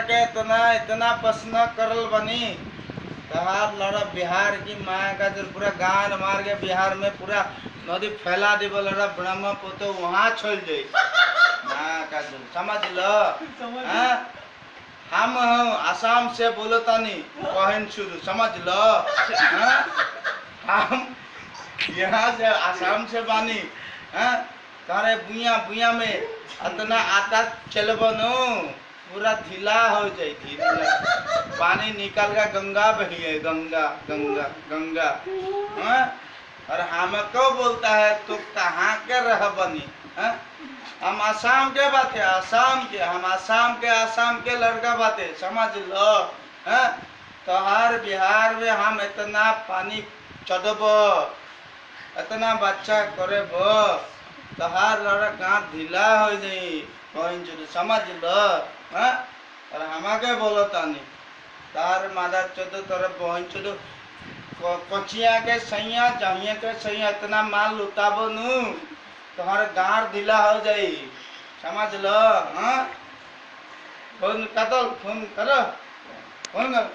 के इतना इतना पसंद करल बनी तहार लड़ा बिहार की माया का जो पूरा गान मार के बिहार में पूरा नदी फैला दे लड़ा ब्रह्मपुत्र वहाँ छोड़ जाए माया का जो समझ लो हाँ? हम आसाम से बोलो तानी कहन शुरू समझ लो हाँ? हम यहाँ से आसाम से बानी हाँ? तारे बुया बुया में इतना आता चलबनो पूरा ढीला हो जाए धीरे पानी निकल का गंगा बही है गंगा गंगा गंगा हाँ? और हम को बोलता है तो कहाँ के रह बनी हाँ? हम आसाम के बात है आसाम के हम आसाम के लड़का बात है समझ लो हाँ? तो हर बिहार में हम इतना पानी चढ़ब इतना बच्चा करे बो तो हर लड़ा गाँव ढीला हो जाई कहीं समझ लो हाँ? और हमारे बोलो तानी तार मादा चोदो तरफ बहन चोदो कचिया के सैया जहिया के सैया इतना माल लुटाबो नू तुम्हारे गाँव ढीला हो जाई समझ लो हाँ? फोन करो फोन करो फोन